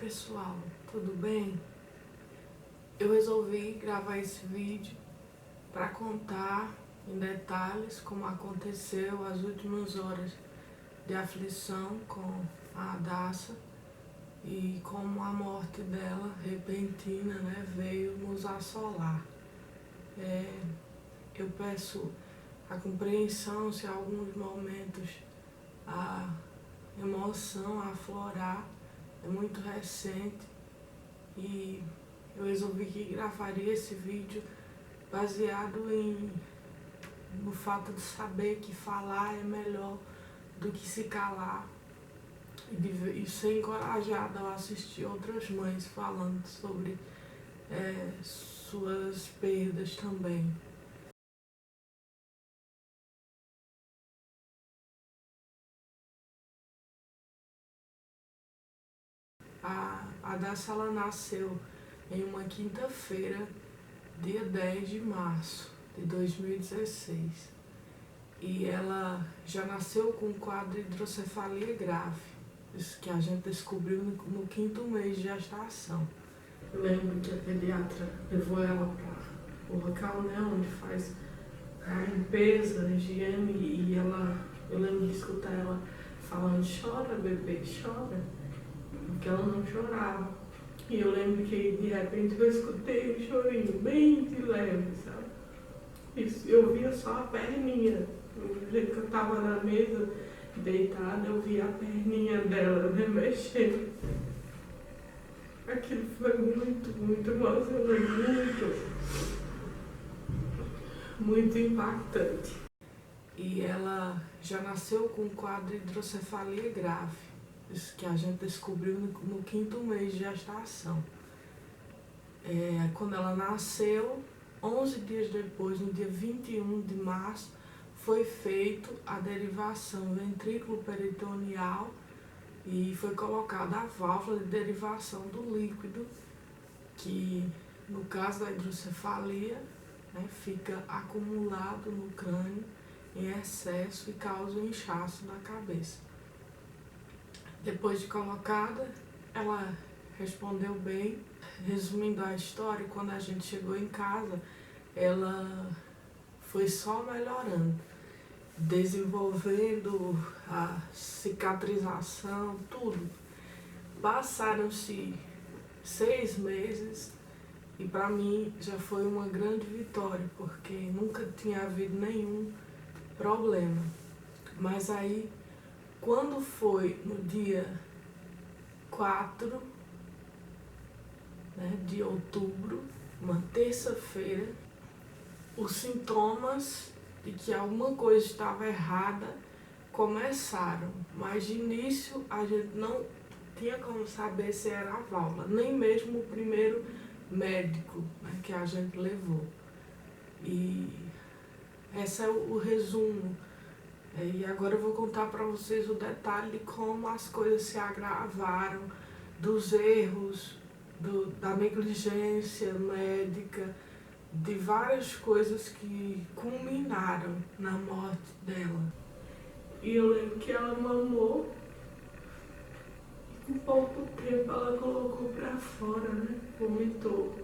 pessoal, tudo bem? Eu resolvi gravar esse vídeo para contar em detalhes como aconteceu as últimas horas de aflição com a Adassa e como a morte dela, repentina, veio nos assolar. Eu peço a compreensão se em alguns momentos a emoção aflorar, é muito recente e eu resolvi que gravaria esse vídeo baseado no fato de saber que falar é melhor do que se calar e ser encorajada ao assistir outras mães falando sobre suas perdas também. A Adassa, ela nasceu em uma quinta-feira, dia 10 de março de 2016. E ela já nasceu com um quadro de hidrocefalia grave, isso que a gente descobriu no 5º mês de gestação. Eu lembro que a pediatra levou ela para o local, onde faz a limpeza, a higiene, e eu lembro de escutar ela falando: chora, bebê, chora, porque ela não chorava. E eu lembro que de repente eu escutei um chorinho bem de leve, sabe? Isso, eu via só a perninha. Do jeito que eu tava na mesa, deitada, eu via a perninha dela, mexendo. Aquilo foi muito emocionante, muito impactante. E ela já nasceu com um quadro de hidrocefalia grave, isso que a gente descobriu no 5º mês de gestação. Quando ela nasceu, 11 dias depois, no dia 21 de março, foi feito a derivação ventrículo-peritoneal e foi colocada a válvula de derivação do líquido, que no caso da hidrocefalia, fica acumulado no crânio em excesso e causa um inchaço na cabeça. Depois de colocada, ela respondeu bem. Resumindo a história, quando a gente chegou em casa, ela foi só melhorando, desenvolvendo a cicatrização, tudo. Passaram-se 6 meses e para mim já foi uma grande vitória, porque nunca tinha havido nenhum problema. Mas aí, quando foi no dia 4 de outubro, uma terça-feira, os sintomas de que alguma coisa estava errada começaram, mas de início a gente não tinha como saber se era a válvula, nem mesmo o primeiro médico que a gente levou. E esse é o resumo. E agora eu vou contar para vocês o detalhe de como as coisas se agravaram, dos erros, da negligência médica, de várias coisas que culminaram na morte dela. E eu lembro que ela mamou e com pouco tempo ela colocou pra fora, vomitou.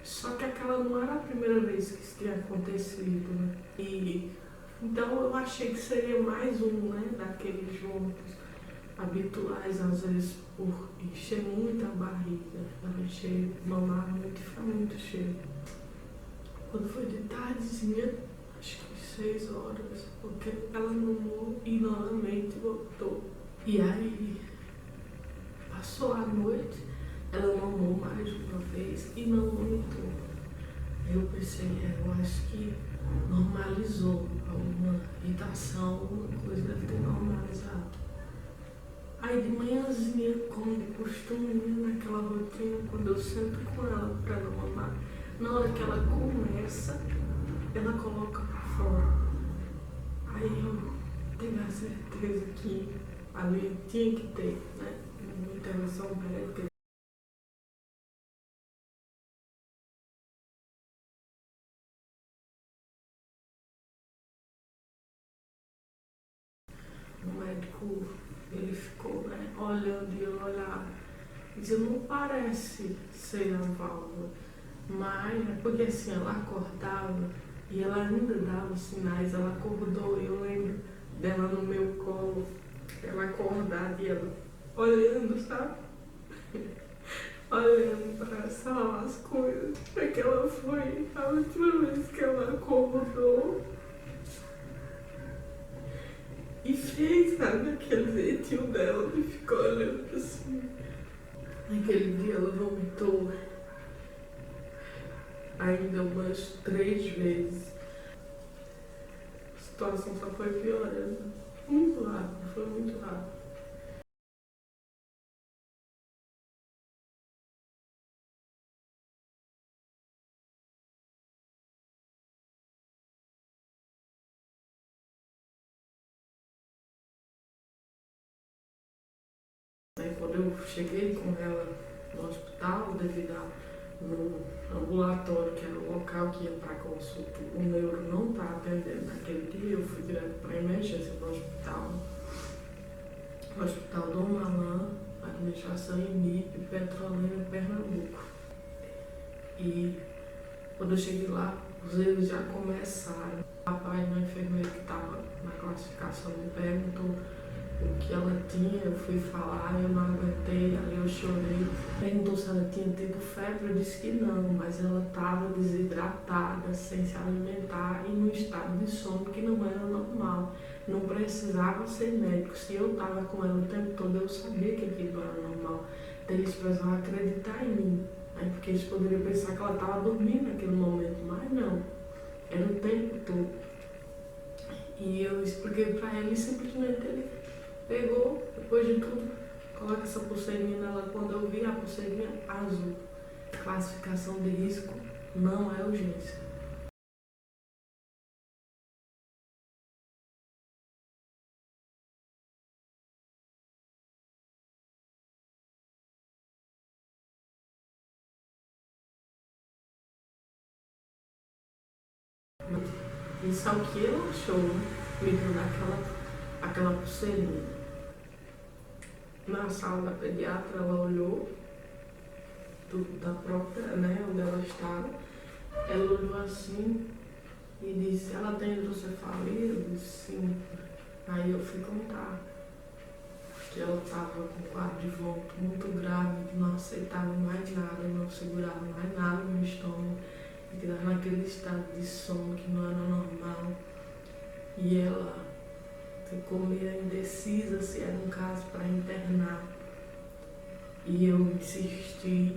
Só que aquela não era a primeira vez que isso tinha acontecido, E então eu achei que seria mais um, daqueles vômitos habituais, às vezes por encher muito a barriga, mamar muito e ficar muito cheio. Quando foi de tardezinha, acho que 6 horas, porque ela mamou e novamente voltou. E aí, passou a noite, ela mamou mais uma vez e não vomitou. Eu pensei, eu acho que normalizou alguma irritação, alguma coisa deve ter normalizado. Aí de manhãzinha, como de costume, naquela rotina, quando eu sento com ela para ela mamar, na hora que ela começa, ela coloca pra fora. Aí eu tenho a certeza que ali tinha que ter, uma intervenção médica. O médico, ele ficou olhando e eu olhava. Isso não parece ser a válvula, mas é porque assim, ela acordava e ela ainda dava sinais, ela acordou, eu lembro dela no meu colo, ela acordada e ela olhando, sabe? Olhando para só as coisas, porque ela foi a última vez que ela acordou e fez, sabe, aquele jeitinho dela de ficar olhando assim. Naquele dia ela vomitou ainda umas 3 vezes. A situação só foi piorando. Muito rápido, foi muito rápido. Aí quando eu cheguei com ela no hospital, devido no ambulatório, que era o local que ia para consulta, o neuro não está atendendo naquele dia, eu fui direto para a emergência do hospital. O Hospital Dom Malan, administração IMIP, Petrolina, Pernambuco. E quando eu cheguei lá, os erros já começaram. O rapaz, uma enfermeira que estava na classificação, me perguntou o que ela tinha, eu fui falar, eu não aguentei, aí eu chorei. Perguntou se ela tinha tido febre, eu disse que não, mas ela estava desidratada, sem se alimentar e num estado de sono que não era normal. Não precisava ser médico. Se eu estava com ela o tempo todo, eu sabia que aquilo era normal. Então eles precisavam acreditar em mim, né? Porque eles poderiam pensar que ela estava dormindo naquele momento, mas não, era o tempo todo. E eu expliquei para ele e simplesmente ele pegou, depois de tudo, coloca essa pulseirinha nela. Quando eu vi a pulseirinha azul, classificação de risco, não é urgência. Isso é o que ela achou, me dando aquela pulseirinha. Na sala da pediatra, ela olhou da própria, né, onde ela estava. Ela olhou assim e disse: ela tem hidrocefalia? Eu disse: sim. Aí eu fui contar que ela estava com um quadro de vômito muito grave, não aceitava mais nada, não segurava mais nada no estômago, e que estava naquele estado de sono que não era normal. E ela ficou meio indecisa se era um caso para internar. E eu insisti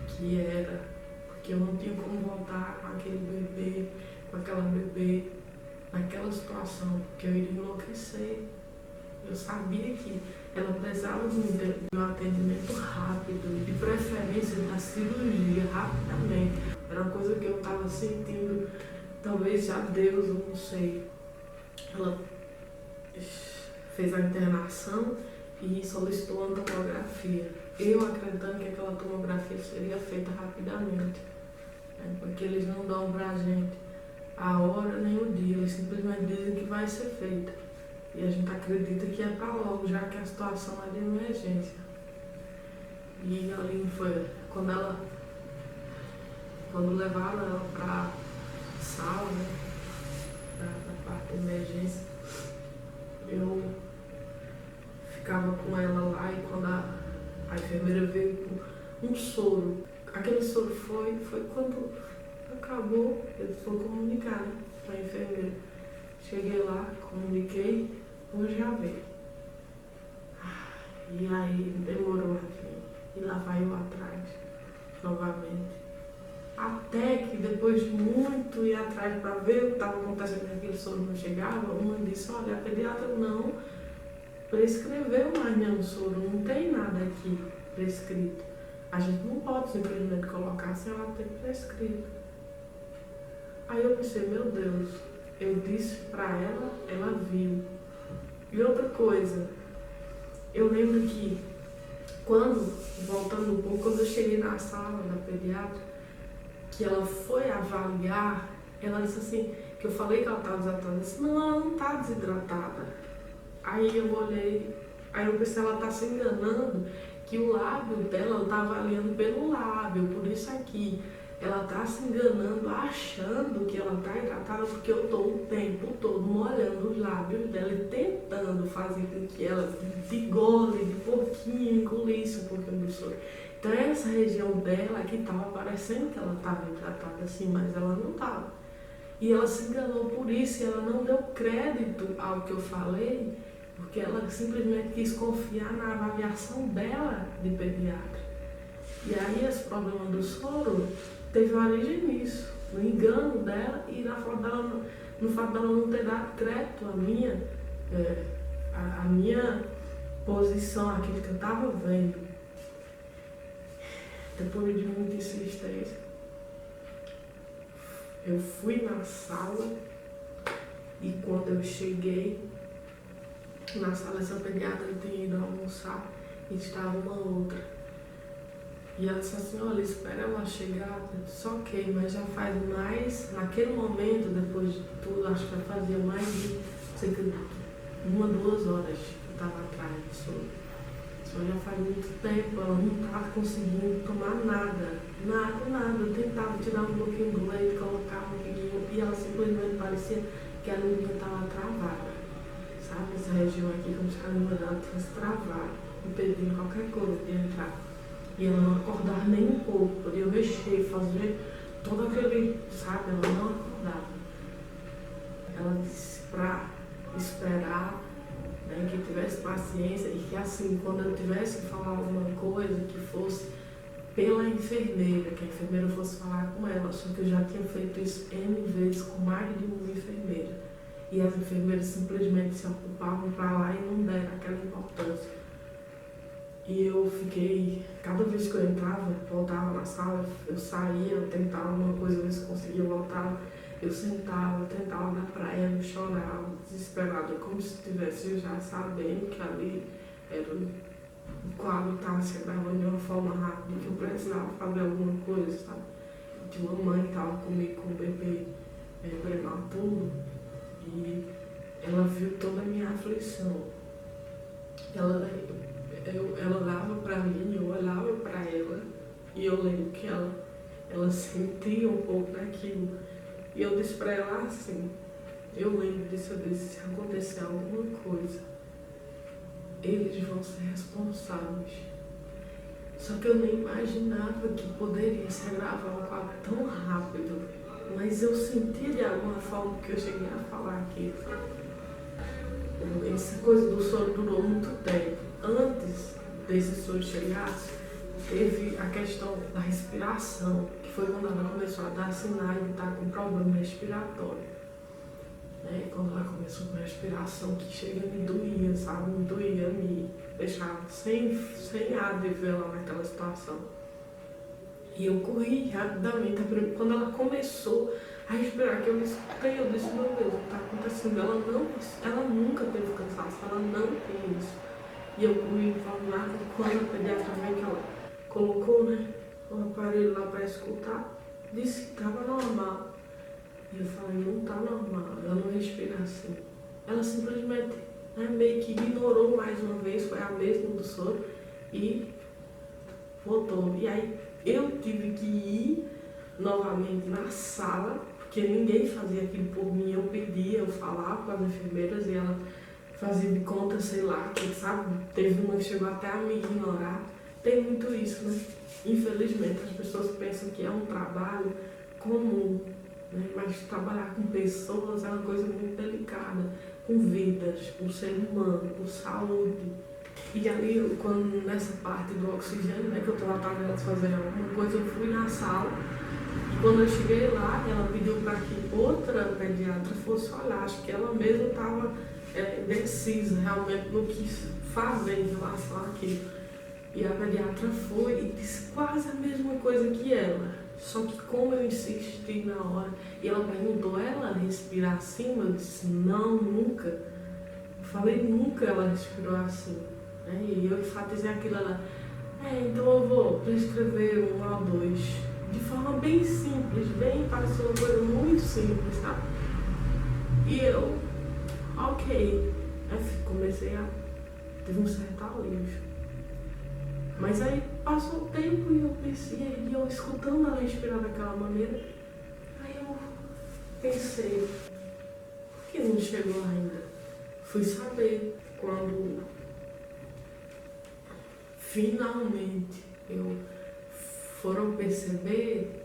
que era, porque eu não tinha como voltar com aquele bebê, com aquela bebê, naquela situação, porque eu iria enlouquecer. Eu sabia que ela precisava de um atendimento rápido, de preferência da cirurgia, rapidamente. Era uma coisa que eu estava sentindo, talvez já Deus, eu não sei. Ela fez a internação e solicitou uma tomografia. Eu acreditando que aquela tomografia seria feita rapidamente, né? Porque eles não dão pra gente a hora nem o dia, eles simplesmente dizem que vai ser feita. E a gente acredita que é para logo, já que a situação é de emergência. E ali foi quando levaram ela para sala, né, da parte de emergência, eu ficava com ela lá e quando a enfermeira veio com um soro, aquele soro foi quando acabou, eles foram comunicar, né, para a enfermeira. Cheguei lá, comuniquei, hoje já veio. E aí demorou assim, e lá vai eu atrás, novamente. Até que depois de muito ir atrás para ver o que estava acontecendo, que aquele soro não chegava, uma disse: olha, a pediatra não prescreveu mais nenhum soro, não tem nada aqui prescrito. A gente não pode simplesmente colocar sem ela ter prescrito. Aí eu pensei: meu Deus, eu disse para ela, ela viu. E outra coisa, eu lembro que voltando um pouco, quando eu cheguei na sala da pediatra, que ela foi avaliar, ela disse assim, que eu falei que ela estava desidratada, ela disse: não, ela não está desidratada. Aí eu olhei, aí eu pensei: ela está se enganando, que o lábio dela, ela está avaliando pelo lábio, por isso aqui. Ela está se enganando, achando que ela está hidratada, porque eu estou o tempo todo molhando os lábios dela e tentando fazer com que ela engole de pouquinho, engolisse um pouquinho do soro. Então essa região dela aqui estava parecendo que ela estava hidratada assim, mas ela não estava. E ela se enganou por isso, e ela não deu crédito ao que eu falei, porque ela simplesmente quis confiar na avaliação dela de pediatra. E aí esse problema do soro teve origem nisso, no engano dela e no fato dela não ter dado crédito à minha posição, aquilo que eu estava vendo. Depois de muita insistência, eu fui na sala e quando eu cheguei na sala, essa pediatra tinha ido almoçar e estava uma outra. E ela disse assim, olha, espera ela chegar. Eu disse, ok, mas já faz mais, naquele momento, depois de tudo, acho que já fazia mais de cerca de 1-2 horas que eu estava atrás do soro. Só já faz muito tempo, ela não estava conseguindo tomar nada. Eu tentava tirar um pouquinho do leite, colocar um pouquinho, e ela simplesmente parecia que a língua estava travada. Sabe, essa região aqui, como se a língua dela tivesse travada, impedindo qualquer coisa de entrar. E ela não acordava nem um pouco, podia mexer, fazer todo aquele, sabe, ela não acordava. Ela disse para esperar, né, que tivesse paciência e que assim, quando eu tivesse que falar alguma coisa, que fosse pela enfermeira, que a enfermeira fosse falar com ela, só que eu já tinha feito isso N vezes com mais de uma enfermeira. E as enfermeiras simplesmente se ocupavam para lá e não deram aquela importância. E eu fiquei, cada vez que eu entrava, voltava na sala, eu saía, eu tentava uma coisa, ver se conseguia voltar, eu sentava, eu tentava dar pra ela, eu chorava, desesperada, como se estivesse já sabendo que ali era o quadro estava se gravando de uma forma rápida, que eu precisava fazer alguma coisa, sabe? Tinha uma mãe que estava comigo com o bebê prematuro e ela viu toda a minha aflição. Ela olhava para mim, eu olhava para ela e eu lembro que ela sentia um pouco daquilo. E eu disse para ela assim, eu lembro disso, eu disse, se acontecer alguma coisa, eles vão ser responsáveis. Só que eu nem imaginava que poderia se agravar um quadro tão rápido. Mas eu sentia de alguma forma que eu cheguei a falar aqui. Essa coisa do soro durou muito tempo. Antes desse soro chegar, teve a questão da respiração, que foi quando ela começou a dar sinais de estar com problema respiratório. Quando ela começou com a respiração, que chega me doía, sabe? Me doía, me deixava sem ar de ver ela naquela situação. E eu corri rapidamente, quando ela começou a respirar, que eu escutei, eu disse, meu Deus, o que está acontecendo? Ela nunca teve cansaço, ela não tem isso. E eu corri para lá, quando a pediatra veio, que ela colocou, né, o aparelho lá para escutar, disse que estava normal. E eu falei, não está normal, ela não respira assim. Ela simplesmente meio que ignorou mais uma vez, foi a mesma do soro e voltou. E aí eu tive que ir novamente na sala, porque ninguém fazia aquilo por mim, eu pedia, eu falava com as enfermeiras e ela fazia de conta, sei lá, que sabe, teve uma que chegou até a me ignorar. Tem muito isso, né? Infelizmente, as pessoas pensam que é um trabalho comum, né? Mas trabalhar com pessoas é uma coisa muito delicada, com vidas, com ser humano, com saúde. E ali, nessa parte do oxigênio, né, que eu tratava ela de fazer alguma coisa, eu fui na sala. E quando eu cheguei lá, ela pediu para que outra pediatra fosse olhar. Acho que ela mesma estava decisa realmente no que fazer em relação àquilo. E a pediatra foi e disse quase a mesma coisa que ela. Só que como eu insisti na hora, e ela perguntou, ela respira assim? Eu disse, não, nunca. Eu falei, nunca ela respirou assim. E eu enfatizei aquilo, ela, então eu vou prescrever um O2. De forma bem simples, pareceu uma coisa muito simples, sabe? E eu, ok. Aí comecei a ter um certo alívio. Mas aí passou o tempo e eu pensei, e eu escutando ela respirar daquela maneira, aí eu pensei, por que não chegou ainda? Fui saber quando finalmente eu foram perceber,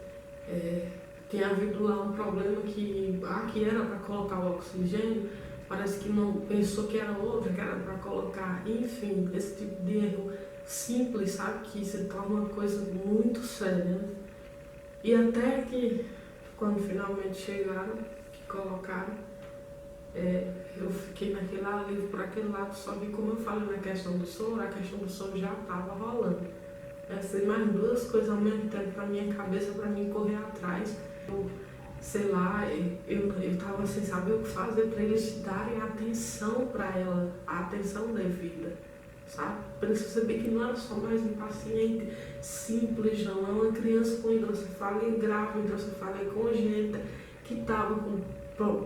tinha havido lá um problema que aqui era para colocar o oxigênio, parece que não pensou que era outra, que era para colocar, enfim, esse tipo de erro simples, sabe, que se torna uma coisa muito séria, né? E até que quando finalmente chegaram, que colocaram, eu fiquei naquele alívio por aquele lado, só que como eu falei na questão do soro, a questão do soro já estava rolando. Essas mais duas coisas ao mesmo tempo para minha cabeça, para mim correr atrás. Eu, sei lá, eu estava sem saber o que fazer para eles darem atenção para ela, a atenção devida, sabe? Para eles perceber que não era só mais um paciente simples, não, é uma criança com hidrocefalia grave, hidrocefalia congênita, que estava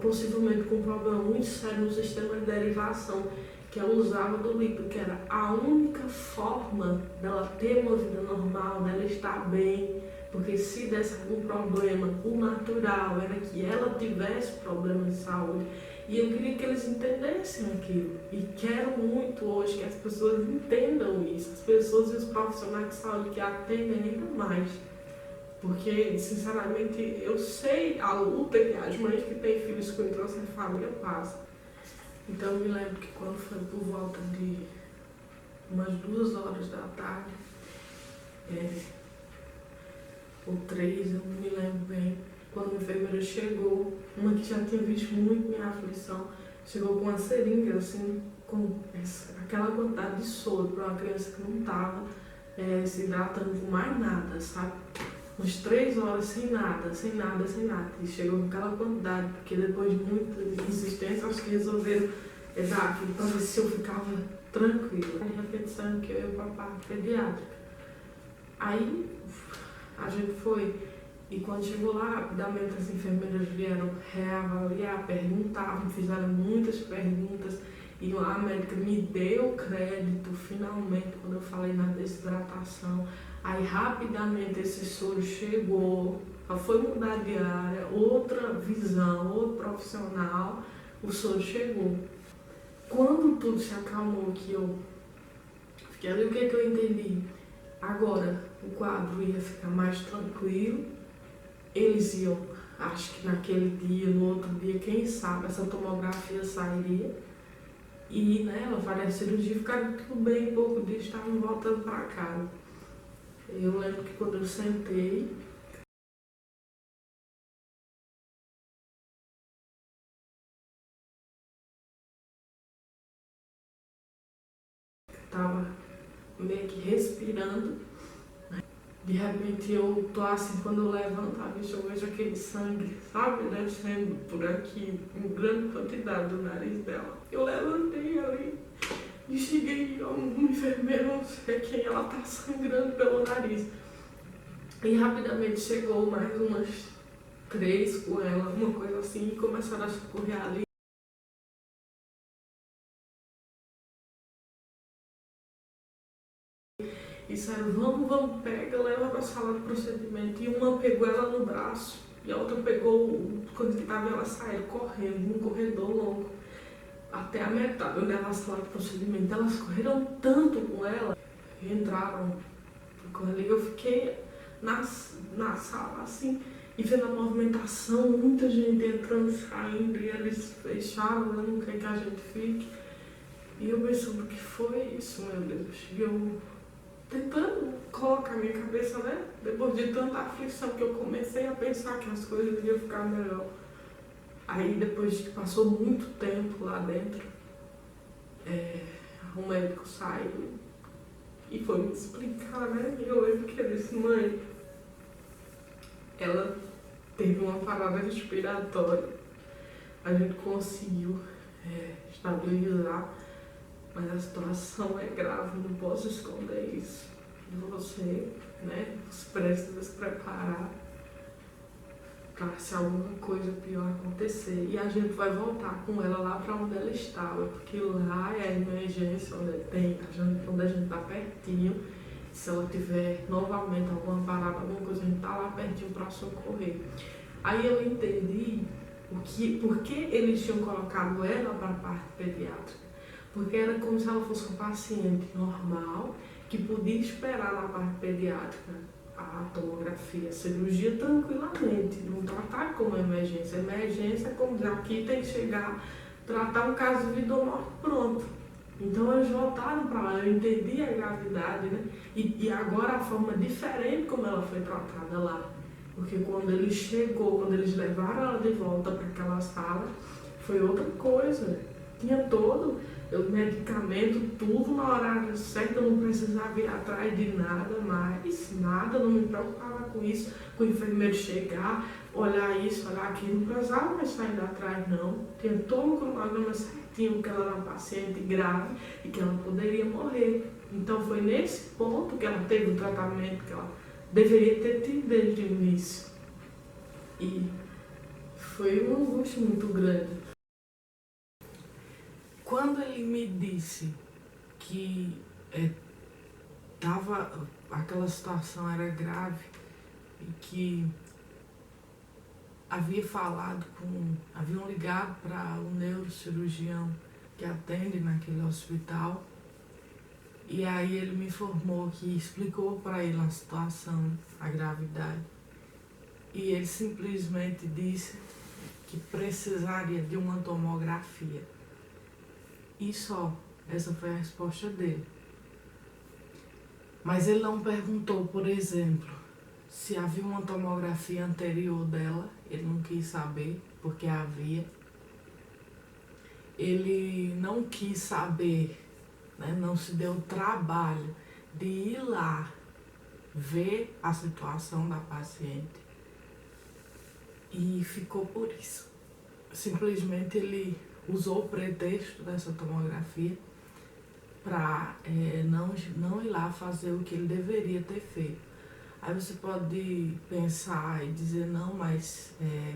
possivelmente com um problema muito sério no sistema de derivação, que ela usava do líquido, que era a única forma dela ter uma vida normal, dela estar bem, porque se desse algum problema, o natural era que ela tivesse problema de saúde. E eu queria que eles entendessem aquilo. E quero muito hoje que as pessoas entendam isso, as pessoas e os profissionais de saúde que atendem ainda mais. Porque, sinceramente, eu sei a luta que as mães que têm filhos com hidrocefalia passam. Então, eu me lembro que quando foi por volta de umas 2 horas da tarde, ou 3, eu não me lembro bem, quando a enfermeira chegou, uma que já tinha visto muito minha aflição, chegou com uma seringa, assim, com aquela quantidade de soro para uma criança que não estava se hidratando com mais nada, sabe? Umas 3 horas sem nada. E chegou com aquela quantidade, porque depois de muita insistência, acho que resolveram dar aquilo para ver se eu ficava tranquila. Aí repetição que eu ia para a parte pediátrica. Aí a gente foi, e quando chegou lá, rapidamente as enfermeiras vieram reavaliar, perguntavam, fizeram muitas perguntas, e a médica me deu crédito, finalmente, quando eu falei na desidratação. Aí rapidamente esse soro chegou, ela foi mudar de área, outra visão, outro profissional, o soro chegou. Quando tudo se acalmou, que eu fiquei ali, o que eu entendi? Agora o quadro ia ficar mais tranquilo, eles iam, acho que naquele dia, no outro dia, quem sabe, essa tomografia sairia, e ela faria a cirurgia, ficaram tudo bem, pouco dias estavam voltando para casa. Eu lembro que quando eu sentei, estava meio que respirando, de repente eu tô assim, quando eu levanto a vista, eu vejo aquele sangue, sabe, descendo por aqui, em grande quantidade do nariz dela. Eu levantei ali e cheguei a uma enfermeira, não sei quem, ela tá sangrando pelo nariz. E rapidamente chegou mais umas 3 com ela, uma coisa assim, e começaram a socorrer ali. E disseram, vamos, pega, leva pra sala de procedimento. E uma pegou ela no braço, e a outra pegou, quando estava ela saiu correndo, num corredor longo, até a metade, onde era a sala de procedimento. Elas correram tanto com ela, e entraram com ela, e eu fiquei na sala, assim, e vendo a movimentação, muita gente entrando e saindo, e eles fecharam, eu não quero que a gente fique. E eu pensando, o que foi isso, meu Deus? E eu tentando colocar minha cabeça, né? Depois de tanta aflição que eu comecei a pensar que as coisas iam ficar melhor. Aí depois que passou muito tempo lá dentro, o médico saiu e foi me explicar, né? E eu lembro que ele disse, mãe, ela teve uma parada respiratória. A gente conseguiu estabilizar, mas a situação é grave, não posso esconder isso de você, né? Você precisa se preparar para se alguma coisa pior acontecer. E a gente vai voltar com ela lá para onde ela estava, porque lá é a emergência, onde a gente está pertinho. se ela tiver novamente alguma parada, alguma coisa, a gente tá lá pertinho para socorrer. Aí eu entendi por que eles tinham colocado ela para a parte pediátrica. Porque era como se ela fosse um paciente normal, que podia esperar na parte pediátrica a tomografia, a cirurgia tranquilamente, não tratar como emergência. Emergência é como dizer, aqui tem que chegar, tratar um caso de vida ou morte, pronto. Então eles voltaram para lá, eu entendi a gravidade, né? E agora a forma diferente como ela foi tratada lá. Porque quando ele chegou, quando eles levaram ela de volta para aquela sala, foi outra coisa. Tinha todo o medicamento, tudo no horário certo, eu não precisava ir atrás de nada mais, nada, não me preocupava com isso, com o enfermeiro chegar, olhar isso, olhar aquilo, não precisava mais sair atrás não. Tinha todo o cronograma certinho, que ela era uma paciente grave e que ela poderia morrer. Então foi nesse ponto que ela teve o tratamento que ela deveria ter tido desde o início. E foi uma angústia muito grande. Quando ele me disse que aquela situação era grave e que haviam ligado para o neurocirurgião que atende naquele hospital, e aí ele me informou que explicou para ele a situação, a gravidade, e ele simplesmente disse que precisaria de uma tomografia. E só, essa foi a resposta dele. Mas ele não perguntou, por exemplo, se havia uma tomografia anterior dela, ele não quis saber, porque havia. Ele não quis saber, né, não se deu o trabalho de ir lá ver a situação da paciente. E ficou por isso. Simplesmente ele usou o pretexto dessa tomografia para não ir lá fazer o que ele deveria ter feito. Aí você pode pensar e dizer, não, mas é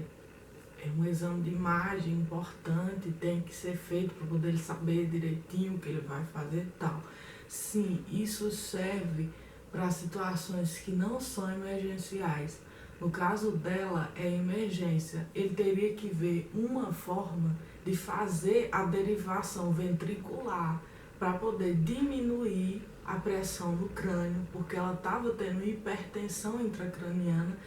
um exame de imagem importante, tem que ser feito para poder ele saber direitinho o que ele vai fazer e tal. Sim, isso serve para situações que não são emergenciais. No caso dela, é emergência. Ele teria que ver uma forma de fazer a derivação ventricular para poder diminuir a pressão no crânio, porque ela estava tendo hipertensão intracraniana.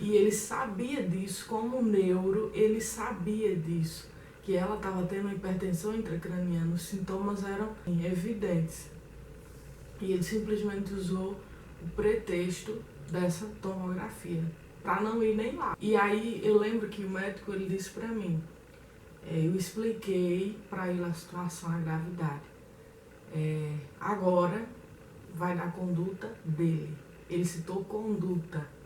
E ele sabia disso, como neuro, ele sabia disso, que ela estava tendo hipertensão intracraniana, os sintomas eram evidentes. E ele simplesmente usou o pretexto dessa tomografia, para não ir nem lá. E aí eu lembro que o médico ele disse para mim, eu expliquei para ele a situação, a gravidade. Agora vai dar conduta dele. Ele citou conduta.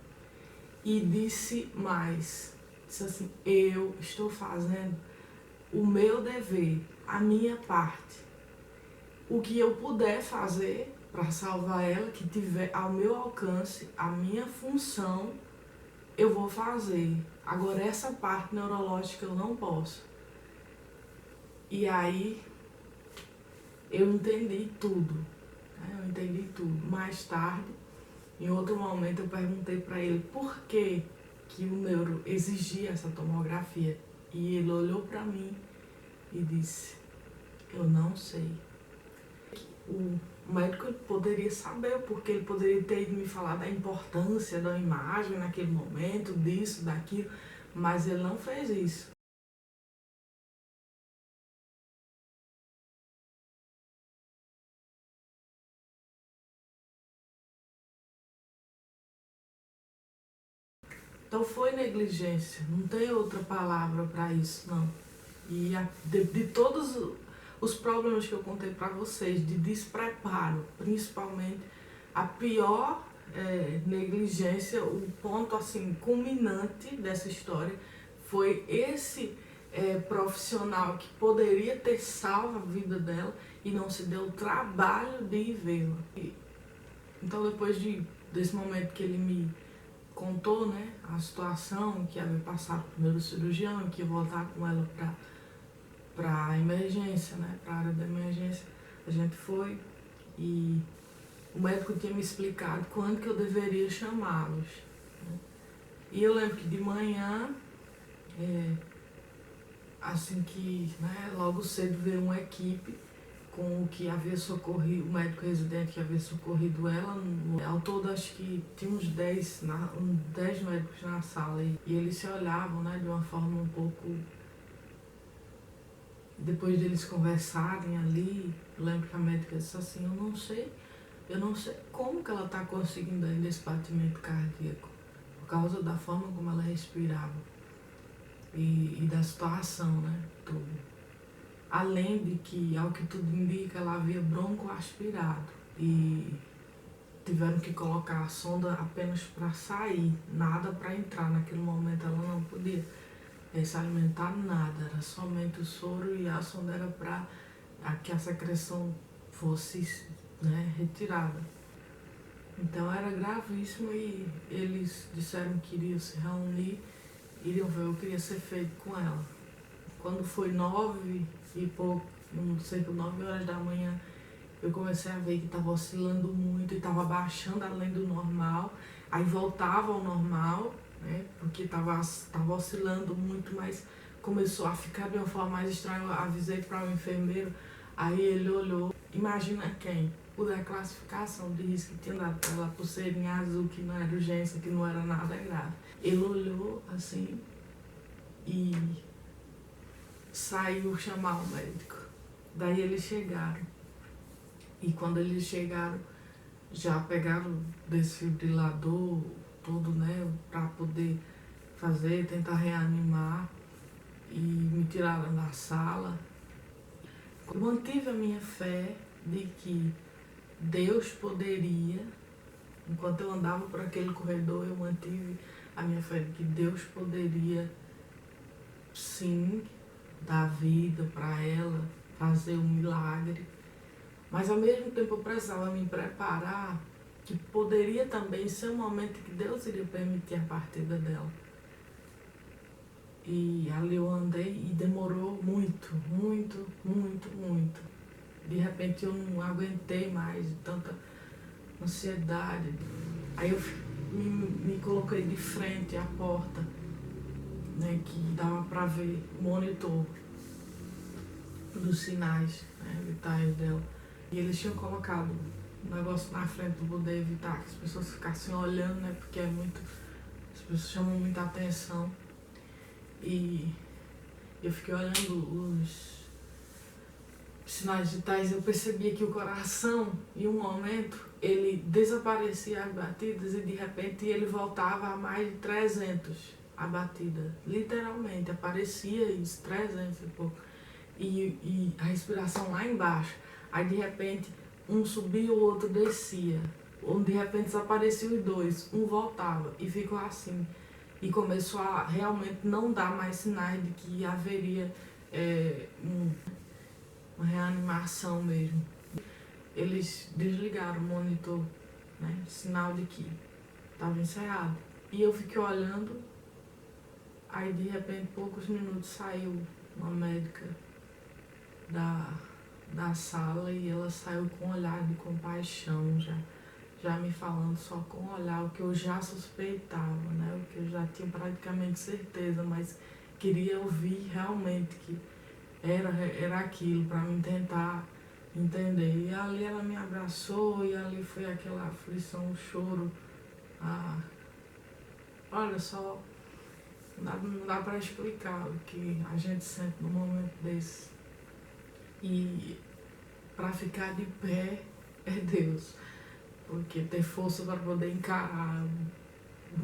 E disse mais, disse assim, eu estou fazendo o meu dever, a minha parte. O que eu puder fazer para salvar ela, que tiver ao meu alcance, a minha função, eu vou fazer. Agora essa parte neurológica eu não posso. E aí eu entendi tudo, né? Eu entendi tudo. Mais tarde, em outro momento, eu perguntei para ele por que o neuro exigia essa tomografia. E ele olhou para mim e disse, eu não sei. O médico poderia saber, porque ele poderia ter me falado da importância da imagem naquele momento, disso, daquilo, mas ele não fez isso. Então foi negligência, não tem outra palavra para isso, não. E de todos os problemas que eu contei para vocês, de despreparo, principalmente, a pior negligência, o ponto assim culminante dessa história foi profissional que poderia ter salvo a vida dela e não se deu o trabalho de ir vê-la. Então, depois desse momento que ele me contou, né, a situação, que havia passado o primeiro cirurgião, que ia voltar com ela para a emergência, né, para a área da emergência, a gente foi e o médico tinha me explicado quando que eu deveria chamá-los, né? E eu lembro que de manhã, assim que, né, logo cedo veio uma equipe com o que havia socorrido, o médico residente que havia socorrido ela. Ao todo, acho que tinha uns 10 médicos na sala e eles se olhavam, né, de uma forma um pouco... Depois deles conversarem ali, eu lembro que a médica disse assim, eu não sei como que ela está conseguindo ainda esse batimento cardíaco, por causa da forma como ela respirava e da situação, né, tudo. Além de que, ao que tudo indica, ela havia broncoaspirado e tiveram que colocar a sonda apenas para sair, nada para entrar. Naquele momento ela não podia se alimentar, nada, era somente o soro e a sonda era para que a secreção fosse, né, retirada. Então era gravíssimo e eles disseram que iriam se reunir, iriam ver o que iria ser feito com ela. Quando foi 9 e pouco, cerca de 9 horas da manhã, eu comecei a ver que estava oscilando muito e estava baixando além do normal, aí voltava ao normal, né, porque estava oscilando muito, mas começou a ficar de uma forma mais estranha. Eu avisei para o enfermeiro, aí ele olhou, imagina quem? O da classificação de risco que tinha dado para ela pulseirinha azul, que não era urgência, que não era nada grave. Ele olhou assim e saiu chamar o médico. Daí eles chegaram. E quando eles chegaram, já pegaram o desfibrilador, tudo, né, para poder tentar reanimar, e me tiraram da sala. Eu mantive a minha fé de que Deus poderia, enquanto eu andava por aquele corredor, eu mantive a minha fé de que Deus poderia, sim, dar vida para ela, fazer um milagre. Mas ao mesmo tempo eu precisava me preparar que poderia também ser um momento que Deus iria permitir a partida dela. E ali eu andei e demorou muito, muito, muito, muito. De repente eu não aguentei mais de tanta ansiedade. Aí eu me coloquei de frente à porta, né, que dava para ver o monitor dos sinais, né, vitais dela. E eles tinham colocado um negócio na frente para poder evitar que as pessoas ficassem olhando, né, porque as pessoas chamam muita atenção. E eu fiquei olhando os sinais vitais e eu percebia que o coração, em um momento, ele desaparecia as batidas e de repente ele voltava a mais de 300 a batida. Literalmente, aparecia isso, 300 e pouco. E a respiração lá embaixo. Aí de repente um subia, o outro descia. Ou de repente desapareciam os dois, um voltava e ficou assim. E começou a realmente não dar mais sinais de que haveria uma reanimação mesmo. Eles desligaram o monitor, né, sinal de que estava encerrado. E eu fiquei olhando, aí de repente, poucos minutos, saiu uma médica da sala e ela saiu com um olhar de compaixão, já me falando só com o olhar, o que eu já suspeitava, né? O que eu já tinha praticamente certeza, mas queria ouvir realmente que era aquilo, para mim tentar entender. E ali ela me abraçou e ali foi aquela aflição, o choro. Olha só, não dá para explicar o que a gente sente num momento desse. E para ficar de pé é Deus. Porque ter força para poder encarar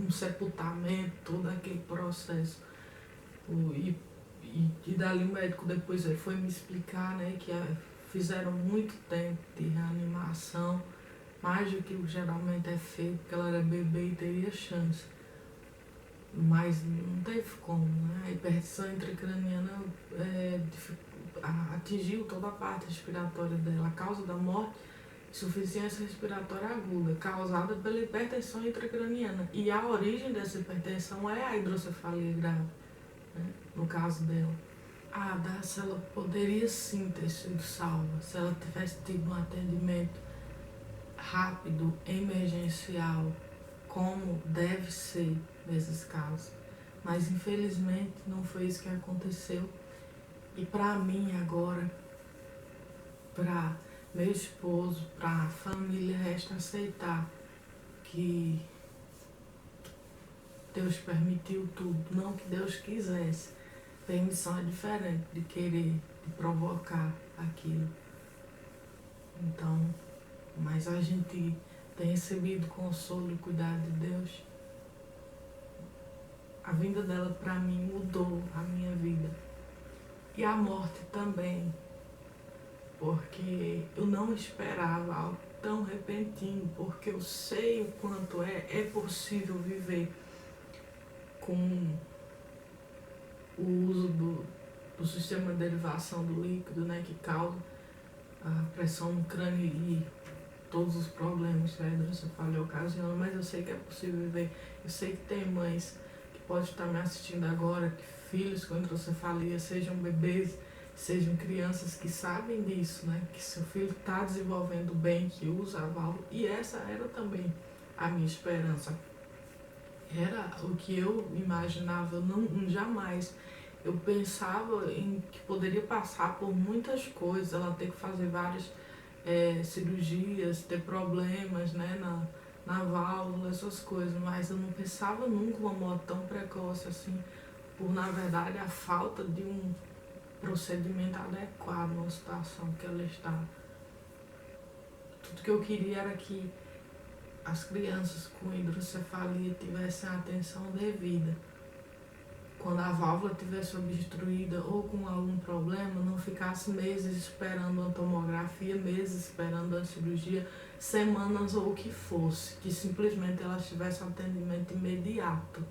um sepultamento, todo aquele processo. E dali o médico depois ele foi me explicar, né, que fizeram muito tempo de reanimação, mais do que geralmente é feito, porque ela era bebê e teria chance. mas não teve como, né? A hipertensão intracraniana atingiu toda a parte respiratória dela. A causa da morte, insuficiência respiratória aguda, causada pela hipertensão intracraniana. E a origem dessa hipertensão é a hidrocefalia grave, né? No caso dela. A Darcy, ela poderia sim ter sido salva se ela tivesse tido um atendimento rápido, emergencial, como deve ser nesses casos. Mas infelizmente não foi isso que aconteceu. E para mim agora, para meu esposo, para a família, resta aceitar que Deus permitiu tudo, não que Deus quisesse. Permissão é diferente de querer, de provocar aquilo. Então, mas a gente tem recebido consolo e cuidado de Deus. A vinda dela para mim mudou a minha vida. E a morte também, porque eu não esperava algo tão repentino, porque eu sei o quanto é possível viver com o uso do sistema de derivação do líquido, né, que causa a pressão no crânio e todos os problemas que a hidrocefalia ocasiona, mas eu sei que é possível viver. Eu sei que tem mães que podem estar me assistindo agora, que filhos com hidrocefalia, sejam bebês, sejam crianças que sabem disso, né, que seu filho está desenvolvendo bem, que usa a válvula, e essa era também a minha esperança. Era o que eu imaginava, jamais. Eu pensava em que poderia passar por muitas coisas, ela ter que fazer várias cirurgias, ter problemas, né, na válvula, essas coisas, mas eu não pensava nunca uma morte tão precoce assim, por na verdade a falta de um procedimento adequado numa situação que ela estava. Tudo que eu queria era que as crianças com hidrocefalia tivessem a atenção devida. Quando a válvula estivesse obstruída ou com algum problema, não ficasse meses esperando uma tomografia, meses esperando uma cirurgia, semanas ou o que fosse, que simplesmente elas tivessem atendimento imediato.